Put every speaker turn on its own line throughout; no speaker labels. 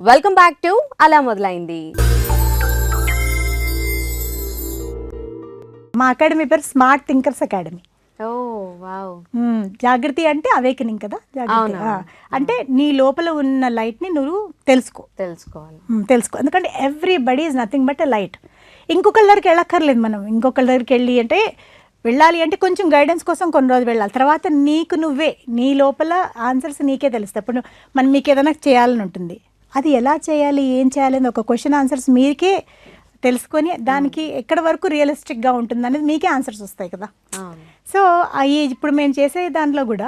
Welcome back to అలా మొదలైంది.
మా అకాడమీ పేరు స్మార్ట్ థింకర్స్ అకాడమీ.
ఓ వావ్.
జాగృతి అంటే అవేకనింగ్ కదా, జాగృతి అంటే నీ లోపల ఉన్న లైట్ ని నువ్వు తెలుసుకోవాలి. ఎందుకంటే everybody is nothing but a light. ఇంకొకళ్ళ దగ్గరికి వెళ్ళక్కర్లేదు. మనం ఇంకొకళ్ళ దగ్గరికి వెళ్ళి అంటే వెళ్ళాలి అంటే కొంచెం గైడెన్స్ కోసం కొన్ని రోజులు వెళ్ళాలి. తర్వాత నీకు నువ్వే నీ లోపల ఆన్సర్స్ నీకే తెలుస్తాయి. ఇప్పుడు మనం మీకు ఏదైనా చేయాలని ఉంటుంది, అది ఎలా చేయాలి ఏం చేయాలి అని ఒక క్వశ్చన్ ఆన్సర్స్ మీకే తెలుసుకొని దానికి ఎక్కడ వరకు రియలిస్టిక్గా ఉంటుంది అనేది మీకే ఆన్సర్స్ వస్తాయి కదా. సో ఇప్పుడు మేము చేసే దాంట్లో కూడా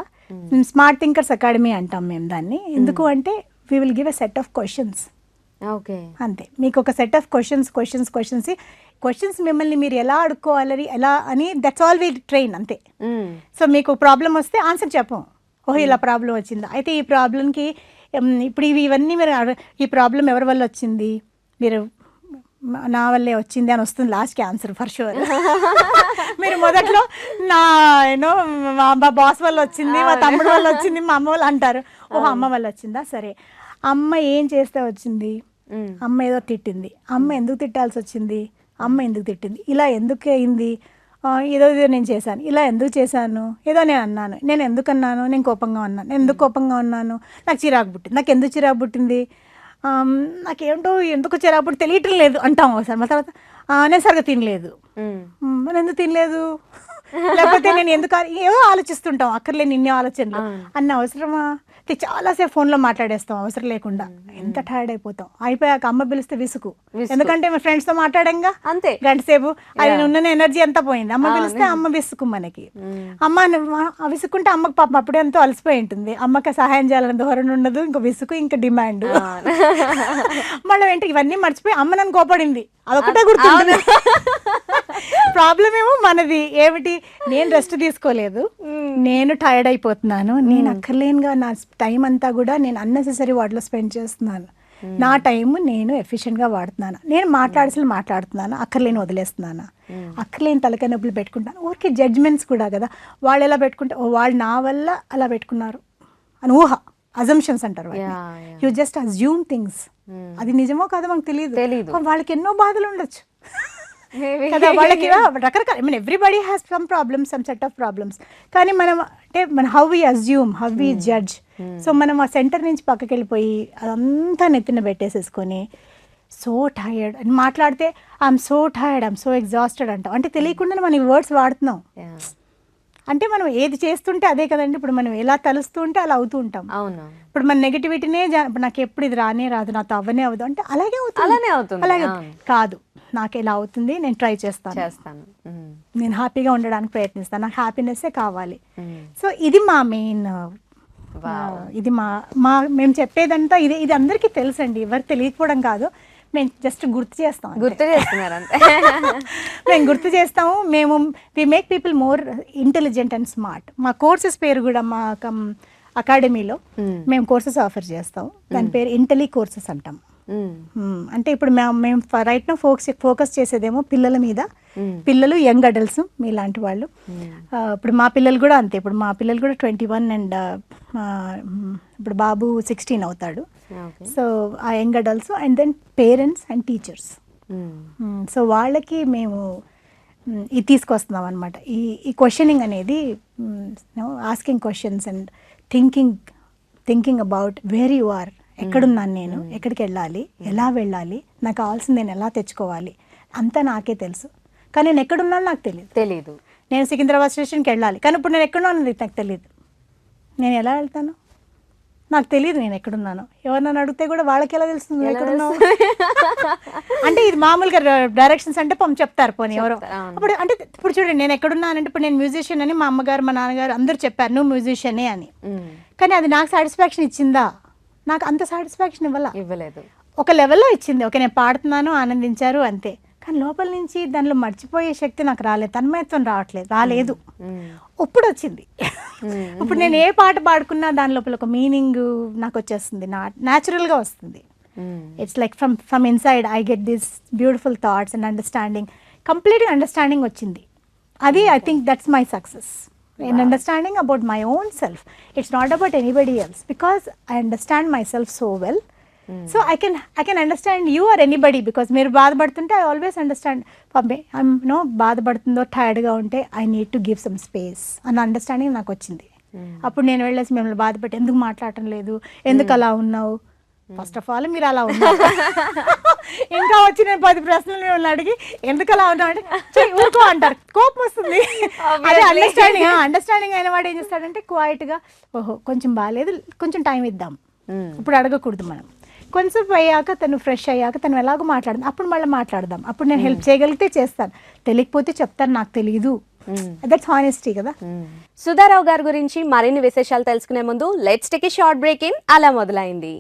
స్మార్ట్ థింకర్స్ అకాడమీ అంటాం మేము దాన్ని. ఎందుకు అంటే we will give a set of questions.
Okay,
అంతే. మీకు ఒక సెట్ ఆఫ్ క్వశ్చన్స్ మిమ్మల్ని మీరు ఎలా అడుక్కోవాలి ఎలా అని దట్స్ ఆల్ వి ట్రైన్, అంతే. సో మీకు ప్రాబ్లం వస్తే ఆన్సర్ చెప్పం, ఓహో ఇలా ప్రాబ్లం వచ్చిందా, అయితే ఈ ప్రాబ్లంకి ఇప్పుడు ఇవన్నీ మీరు ఈ ప్రాబ్లం ఎవరి వల్ల వచ్చింది, మీరు నా వల్లే వచ్చింది అని వస్తుంది లాస్ట్కి ఆన్సర్ ఫర్ షూర్. మీరు మొదట్లో మా బాస్ వల్ల వచ్చింది, మా తమ్ముడు వల్ల వచ్చింది, మా అమ్మ వాళ్ళు అంటారు. ఓహో అమ్మ వల్ల వచ్చిందా, సరే అమ్మ ఏం చేస్తే వచ్చింది, అమ్మ ఏదో తిట్టింది, అమ్మ ఎందుకు తిట్టాల్సి వచ్చింది, అమ్మ ఎందుకు తిట్టింది, ఇలా ఎందుకు అయింది, ఏదో నేను చేశాను, ఇలా ఎందుకు చేశాను, ఏదో నేను అన్నాను, నేను ఎందుకు అన్నాను, నేను కోపంగా ఉన్నాను, నేను ఎందుకు కోపంగా ఉన్నాను, నాకు చిరాకు పుట్టింది, నాకు ఎందుకు చిరాకు పుట్టింది, నాకేంటో ఎందుకు చిరాకు పుట్టి తెలియటం లేదు అంటాం ఒకసారి. మా తర్వాత నేను సరిగ్గా తినలేదు, నేను ఎందుకు తినలేదు, లేకపోతే నేను ఎందుకు ఏవో ఆలోచిస్తుంటాం అక్కర్లేని ఇన్ని ఆలోచనలు. అన్న అవసరమా, చాలాసేపు ఫోన్లో మాట్లాడేస్తాం అవసరం లేకుండా, ఎంత టైర్డ్ అయిపోతాం. అయిపోయాక అమ్మ పిలిస్తే విసుగు, ఎందుకంటే మా ఫ్రెండ్స్తో మాట్లాడంగా అంతే గంట సేపు, అది ఉన్న ఎనర్జీ అంతా పోయింది. అమ్మ పిలిస్తే అమ్మ విసుగు మనకి. అమ్మ విసుకుంటే అమ్మకి పాపం అప్పుడే ఎంతో అలసిపోయి ఉంటుంది, అమ్మకి సహాయం చేయాలని ధోరణి ఉండదు, ఇంకా విసుగు ఇంకా డిమాండ్. మళ్ళీ ఏంటి ఇవన్నీ మర్చిపోయి అమ్మ నన్ను కోపడింది, అదొకటే గుర్తుంది. ప్రాబ్లం ఏమో మనది ఏమిటి, నేను రెస్ట్ తీసుకోలేదు, నేను టైర్డ్ అయిపోతున్నాను, నేను అక్కర్లేనుగా నా టైం అంతా కూడా నేను అన్నెసెసరీ వాటిలో స్పెండ్ చేస్తున్నాను, నా టైం నేను ఎఫిషియెంట్గా వాడుతున్నాను, నేను మాట్లాడుతున్నాను, అక్కర్లేని వదిలేస్తున్నాను, అక్కర్లేని తలకాయ నొప్పులు పెట్టుకుంటాను. ఊరికే జడ్జ్మెంట్స్ కూడా కదా, వాళ్ళు ఎలా పెట్టుకుంటే వాళ్ళు నా వల్ల అలా పెట్టుకున్నారు అని ఊహ, అజంప్షన్స్ అంటారు. You just assume things. అది నిజమో కాదో మనకు తెలియదు. వాళ్ళకి ఎన్నో బాధలు ఉండొచ్చు కదా, వాళ్ళకి రకరకాల, I mean everybody has some problems, some set of problems. కానీ మనం అంటే how we assume, how we judge. So మనం ఆ సెంటర్ నుంచి పక్కకి వెళ్ళిపోయి అదంతా నెత్తిన పెట్టేసేసుకొని సో టైర్డ్ అని మాట్లాడితే I'm so tired, I'm so exhausted అంటాం. అంటే తెలియకుండానే మనం ఈ వర్డ్స్ వాడుతున్నాం. అంటే మనం ఏది చేస్తుంటే అదే కదండి, ఇప్పుడు మనం ఎలా తలుస్తూ ఉంటే అలా అవుతూ ఉంటాం.
అవును.
ఇప్పుడు మన నెగిటివిటీనే నాకు ఎప్పుడు ఇది రానే రాదు, నాతో అవ్వనే అవ్వదు అంటే అలాగే అవుతుంది. అలాగే కాదు, నాకు ఎలా అవుతుంది, నేను ట్రై చేస్తాను, నేను హ్యాపీగా ఉండడానికి ప్రయత్నిస్తాను, నాకు హ్యాపీనెస్సే కావాలి. సో ఇది మా మెయిన్, ఇది మేము చెప్పేదంతా ఇది అందరికీ తెలుసండి, ఎవరు తెలియకపోవడం కాదు, మేము జస్ట్ గుర్తు చేస్తున్నారు అంతే. మేము గుర్తు చేస్తాము. మేము we make people more intelligent and smart. మా కోర్సెస్ పేరు కూడా మా అకాడమీలో మేము కోర్సెస్ ఆఫర్ చేస్తాం, దాని పేరు ఇంటెలి కోర్సెస్ అంటాం. అంటే ఇప్పుడు మేము రైట్ నో ఫోకస్ చేసేదేమో పిల్లల మీద, పిల్లలు యంగ్ అడల్ట్స్ మీలాంటి వాళ్ళు. ఇప్పుడు మా పిల్లలు కూడా అంతే, ఇప్పుడు మా పిల్లలు కూడా 21 అండ్ ఇప్పుడు బాబు 16 అవుతాడు. సో ఆ young adults and then parents and teachers. So వాళ్ళకి మేము ఇది తీసుకొస్తున్నాం అనమాట, ఈ క్వశ్చనింగ్ అనేది, asking questions and thinking about where you are, ఎక్కడున్నాను నేను, ఎక్కడికి వెళ్ళాలి, ఎలా వెళ్ళాలి, నాకు కావాల్సింది నేను ఎలా తెచ్చుకోవాలి, అంతా నాకే తెలుసు. కానీ నేను ఎక్కడున్నాను నాకు తెలియదు. నేను సికింద్రాబాద్ స్టేషన్కి వెళ్ళాలి, కానీ ఇప్పుడు నేను ఎక్కడున్నాను నాకు తెలియదు. నేను ఎలా వెళ్తాను, నాకు తెలియదు నేను ఎక్కడున్నాను. ఎవరినైనా అడిగితే కూడా వాళ్ళకి ఎలా తెలుస్తుంది ఎక్కడున్నావు. అంటే ఇది మామూలుగా డైరెక్షన్స్ అంటే చెప్తారు పోనీ ఎవరో. అప్పుడు అంటే ఇప్పుడు చూడండి, నేను ఎక్కడున్నానంటే ఇప్పుడు నేను మ్యూజిషియన్ అని మా అమ్మగారు మా నాన్నగారు అందరూ చెప్పారు, నువ్వు మ్యూజిషియనే అని. కానీ అది నాకు సాటిస్ఫాక్షన్ ఇచ్చిందా, నాకు అంత సాటిస్ఫాక్షన్ ఇవ్వలేదు. ఒక లెవెల్లో ఇచ్చింది, ఓకే నేను పాడుతున్నాను, ఆనందించారు అంతే. కానీ లోపల నుంచి దానిలో మర్చిపోయే శక్తి నాకు రాలేదు, తన్మయత్వం రాలేదు. ఇప్పుడు వచ్చింది. ఇప్పుడు నేను ఏ పాట పాడుకున్నా దాని లోపల ఒక మీనింగ్ నాకు వచ్చేస్తుంది, న్యాచురల్గా వస్తుంది. It's like from inside I get this beautiful thoughts and understanding, కంప్లీట్గా అండర్స్టాండింగ్ వచ్చింది. అది I think that's my success in understanding about my own self. It's not about anybody else, because I understand myself so well. So I can understand you or anybody because మీరు బాధపడుతుంటే I always understand నో బాధపడుతుందో టైర్డ్గా ఉంటే I need to give some space అన్న understanding నాకు వచ్చింది. అప్పుడు నేను వెళ్ళేసి మిమ్మల్ని బాధపెట్టి ఎందుకు మాట్లాడటం లేదు, ఎందుకు అలా ఉన్నావు, ఫస్ట్ ఆఫ్ ఆల్ మీరు అలా ఉన్నారు. ఇంకా వచ్చి నేను 10 ప్రశ్నలు మిమ్మల్ని అడిగి ఎందుకు అలా ఉన్నావు అంటే "చెయ్, ఊరుకో" అంటారు, కోపం వస్తుంది. అదే అండర్స్టాండింగ్ అయిన వాడు ఏం చేస్తాడంటే క్వైట్గా ఓహో కొంచెం బాగాలేదు, కొంచెం టైం ఇద్దాం, ఇప్పుడు అడగకూడదు మనం. కొంచెం అయ్యాక తను ఫ్రెష్ అయ్యాక తను ఎలాగో మాట్లాడదాం, అప్పుడు మళ్ళీ మాట్లాడదాం. అప్పుడు నేను హెల్ప్ చేయగలిగితే చేస్తాను, తెలియకపోతే చెప్తాను నాకు తెలియదు. దట్స్ హానెస్టీ కదా.
సుధారావు గారి గురించి మరిన్ని విశేషాలు తెలుసుకునే ముందు let's take a short break in అలా మొదలైంది.